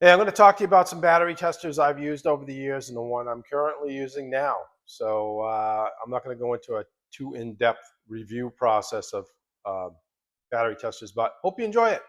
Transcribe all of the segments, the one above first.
Hey, I'm going to talk to you about some battery testers I've used over the years and the one I'm currently using now. So I'm not going to go into a too in-depth review process of uh, battery testers, but hope you enjoy it.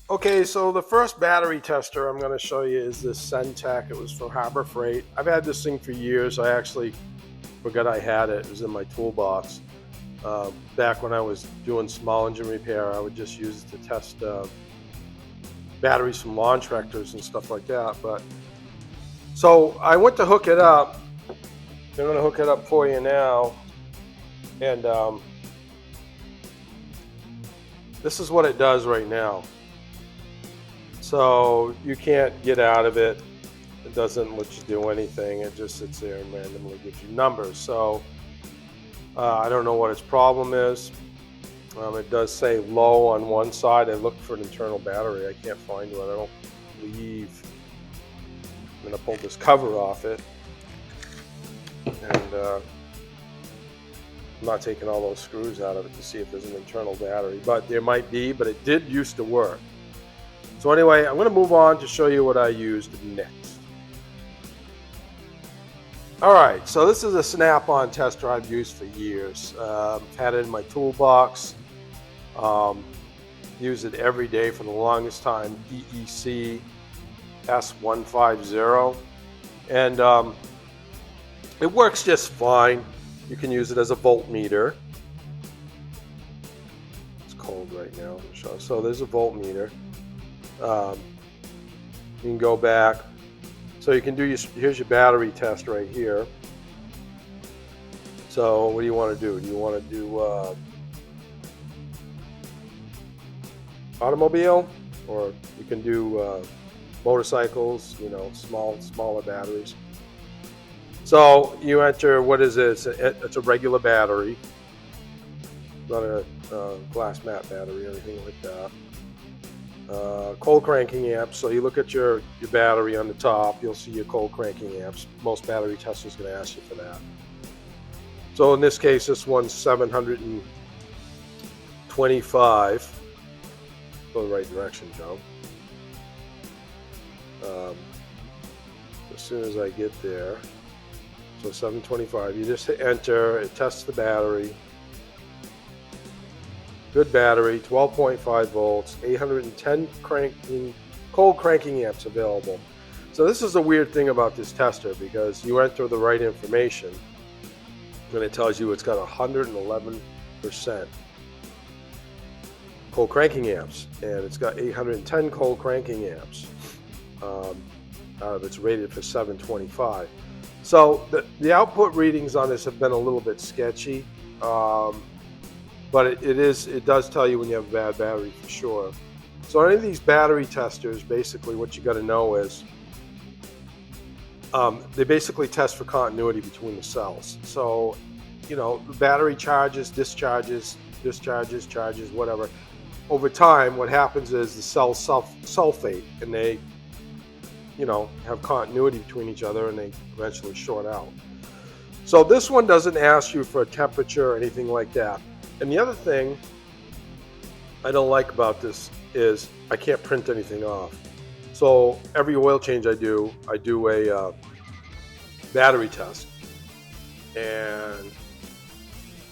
Okay, so the first battery tester I'm going to show you is this Centec. It was from Harbor Freight. I've had this thing for years. I actually forgot I had it. It was in my toolbox. Back when I was doing small engine repair, I would just use it to test batteries from lawn tractors and stuff like that. But so I went to hook it up. They're going to hook it up for you now, and this is what it does right now. So you can't get out of it. It doesn't let you do anything. It just sits there and randomly gives you numbers. So I don't know what its problem is. It does say low on one side. I looked for an internal battery. I can't find one. I don't believe. I'm going to pull this cover off it. And I'm not taking all those screws out of it to see if there's an internal battery. But there might be, but it did used to work. So anyway, I'm going to move on to show you what I used next. All right, so this is a Snap-on tester I've used for years. I've had it in my toolbox. Use it every day for the longest time. DEC S150, and it works just fine. You can use it as a voltmeter. It's cold right now. So there's a voltmeter. You can go back. So you can do here's your battery test right here. So what do you want to do? Do you want to do automobile, or you can do motorcycles? You know, smaller batteries. So you enter, what is it? It's a regular battery, not a glass mat battery or anything like that. Cold cranking amps. So you look at your battery on the top, you'll see your cold cranking amps. Most battery testers are going to ask you for that. So in this case, this one's 725. Go the right direction, Joe. As soon as I get there, so 725, you just hit enter, it tests the battery. Good battery, 12.5 volts, 810 cold cranking amps available. So this is a weird thing about this tester, because you enter the right information and it tells you it's got 111% cold cranking amps, and it's got 810 cold cranking amps. It's rated for 725. So the output readings on this have been a little bit sketchy. But it does tell you when you have a bad battery for sure. So any of these battery testers, basically what you got to know is they basically test for continuity between the cells. So, you know, the battery charges, discharges, charges, whatever. Over time, what happens is the cells sulfate, and they, you know, have continuity between each other, and they eventually short out. So this one doesn't ask you for a temperature or anything like that. And the other thing I don't like about this is I can't print anything off. So every oil change I do a battery test, and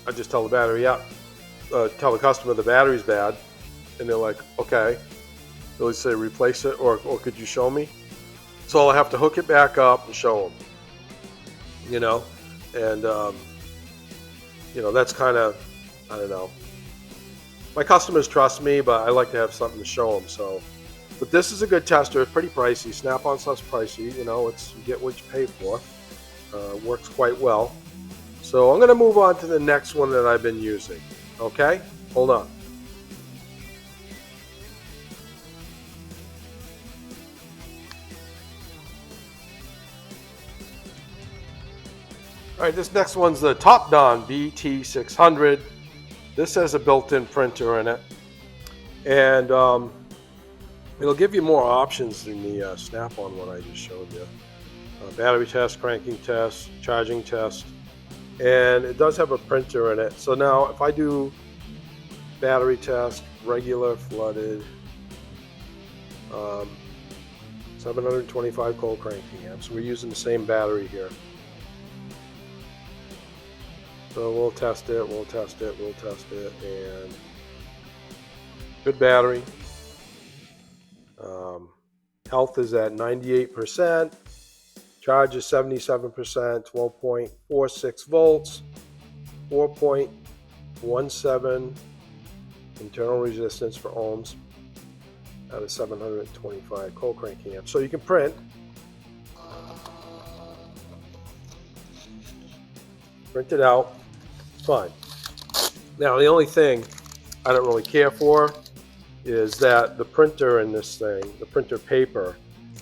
I just tell the battery, tell the customer the battery's bad, and they're like, okay. They'll say replace it, or could you show me? So I'll have to hook it back up and show them. You know, and you know, that's kind of, I don't know. My customers trust me, but I like to have something to show them. So, but this is a good tester. It's pretty pricey. Snap-on stuff's pricey. You know, you get what you pay for. Works quite well. So I'm going to move on to the next one that I've been using. Okay, hold on. All right, this next one's the Topdon BT600. This has a built-in printer in it, and it'll give you more options than the Snap-on one I just showed you. Battery test, cranking test, charging test, and it does have a printer in it. So now if I do battery test, regular, flooded, 725 cold cranking amps. We're using the same battery here. So we'll test it, and good battery. Health is at 98%. Charge is 77%, 12.46 volts, 4.17 internal resistance for ohms out of 725 cold cranking amps. So you can print. Print it out. It's fine. Now the only thing I don't really care for is that the printer in this thing, the printer paper,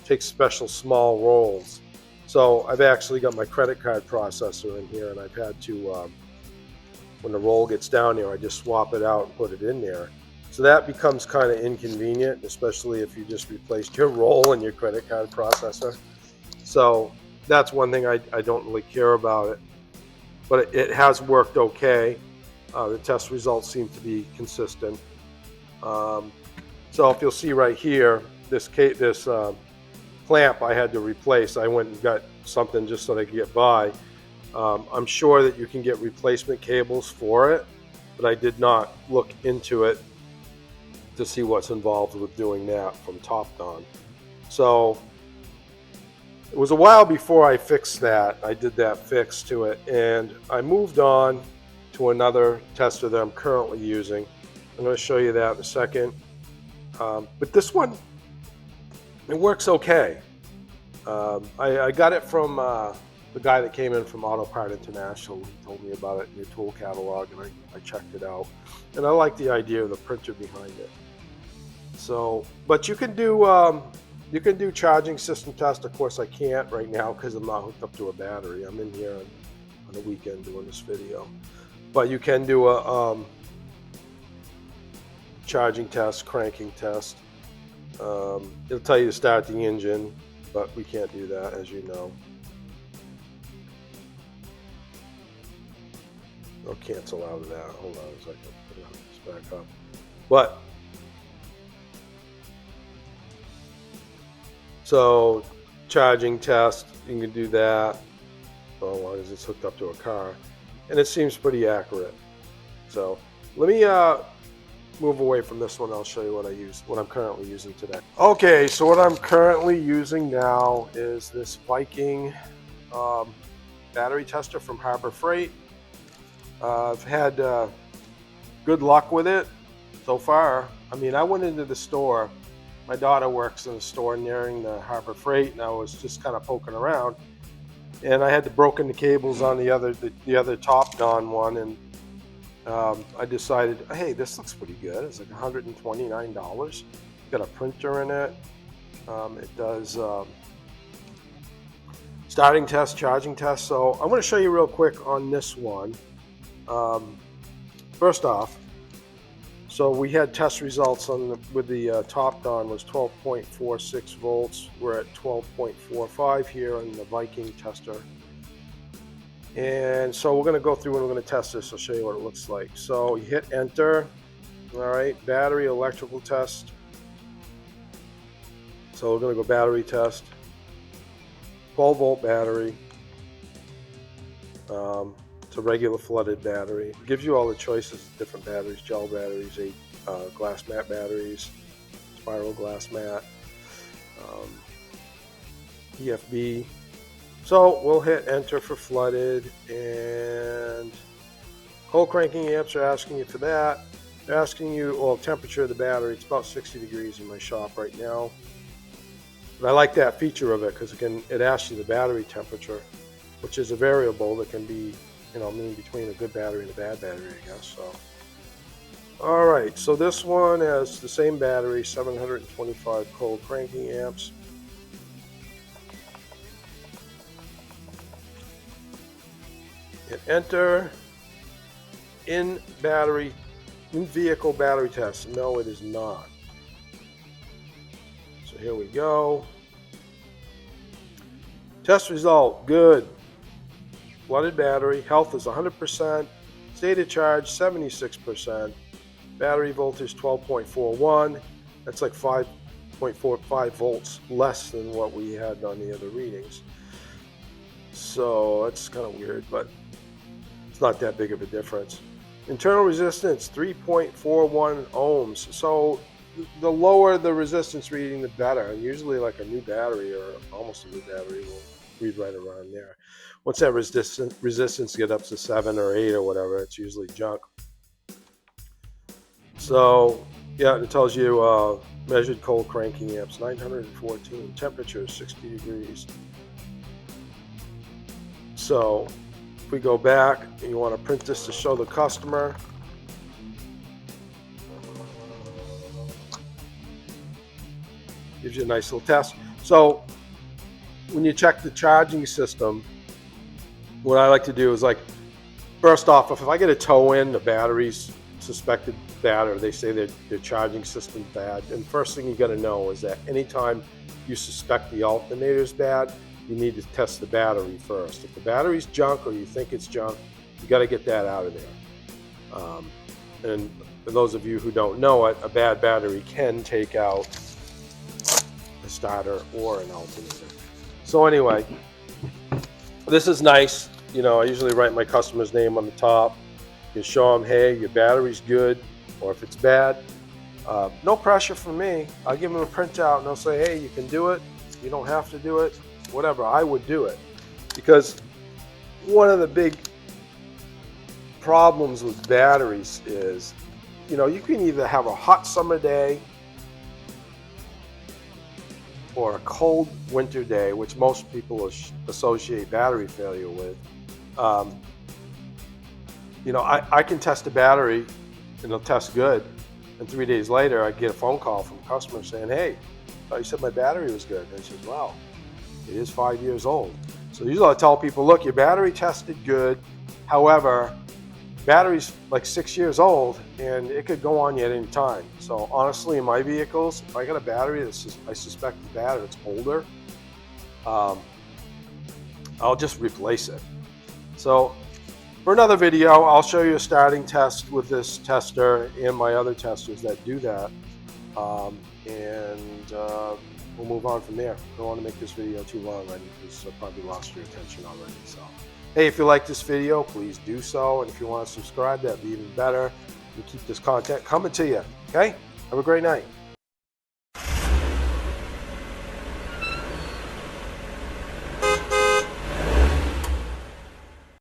takes special small rolls. So I've actually got my credit card processor in here, and I've had to, when the roll gets down there, I just swap it out and put it in there. So that becomes kind of inconvenient, especially if you just replaced your roll in your credit card processor. So that's one thing I don't really care about it. But it has worked okay. The test results seem to be consistent. So if you'll see right here, this clamp I had to replace. I went and got something just so that I could get by. I'm sure that you can get replacement cables for it, but I did not look into it to see what's involved with doing that from Topdon. So it was a while before I fixed that. I did that fix to it, and I moved on to another tester that I'm currently using. I'm going to show you that in a second. But this one, it works okay. I got it from the guy that came in from Auto Part International. He told me about it in your tool catalog, and I checked it out. And I like the idea of the printer behind it. So, but you can do charging system test. Of course, I can't right now because I'm not hooked up to a battery. I'm in here on the weekend doing this video. But you can do a charging test, cranking test. It'll tell you to start the engine, but we can't do that, as you know. I'll cancel out of that. Hold on a second. Put this back up. But so charging test, you can do that as long as it's hooked up to a car, and it seems pretty accurate. So let me move away from this one. I'll show you what I'm currently using today. Okay, so what I'm currently using now is this Viking battery tester from Harbor Freight. I've had good luck with it so far. I mean, I went into the store. My daughter works in a store nearing the Harbor Freight, and I was just kind of poking around, and I had the broken cables on the other Topdon one, and I decided, hey, this looks pretty good. It's like $129. Got a printer in it. It does starting test, charging test. So I'm going to show you real quick on this one. First off, so we had test results with the Topdon was 12.46 volts. We're at 12.45 here on the Viking tester. And so we're going to go through and we're going to test this. I'll show you what it looks like. So you hit enter. All right, battery electrical test. So we're going to go battery test. 12 volt battery. It's a regular flooded battery. It gives you all the choices of different batteries: gel batteries, glass mat batteries, spiral glass mat, EFB. So we'll hit enter for flooded, and cold cranking amps are asking you for that. They're asking you, well, temperature of the battery. It's about 60 degrees in my shop right now. But I like that feature of it because it asks you the battery temperature, which is a variable that can be, mean between a good battery and a bad battery, I guess. So, all right. So this one has the same battery, 725 cold cranking amps. Hit enter. In vehicle battery test. No, it is not. So here we go. Test result, good. Flooded battery, health is 100%, state of charge 76%, Battery voltage 12.41. That's like 5.45 volts less than what we had on the other readings. So that's kind of weird, but it's not that big of a difference. Internal resistance 3.41 ohms. So the lower the resistance reading, the better. And usually like a new battery or almost a new battery will read right around there. Once that resistance gets up to 7 or 8 or whatever, it's usually junk. So yeah, it tells you measured cold cranking amps 914, temperature 60 degrees. So if we go back and you want to print this to show the customer, gives you a nice little test. So when you check the charging system, what I like to do is, like, first off, if I get a tow in, the battery's suspected bad, or they say their charging system's bad, and first thing you got to know is that anytime you suspect the alternator's bad, you need to test the battery first. If the battery's junk or you think it's junk, you got to get that out of there. And for those of you who don't know it, a bad battery can take out a starter or an alternator. So anyway, this is nice. You know, I usually write my customer's name on the top. You show them, hey, your battery's good, or if it's bad, no pressure from me. I'll give them a printout and they'll say, hey, you can do it. You don't have to do it. Whatever, I would do it. Because one of the big problems with batteries is, you know, you can either have a hot summer day or a cold winter day, which most people associate battery failure with. You know, I can test a battery and it'll test good, and 3 days later I get a phone call from a customer saying, hey, you said my battery was good. And I said, wow, it is 5 years old. So usually I tell people, look, your battery tested good. However, battery's like 6 years old and it could go on you at any time. So honestly, in my vehicles, if I got a battery that I suspect is bad or it's older, I'll just replace it. So for another video, I'll show you a starting test with this tester and my other testers that do that. We'll move on from there. I don't want to make this video too long already because I probably lost your attention already. So, hey, if you like this video, please do so. And if you want to subscribe, that'd be even better. We keep this content coming to you. Okay? Have a great night.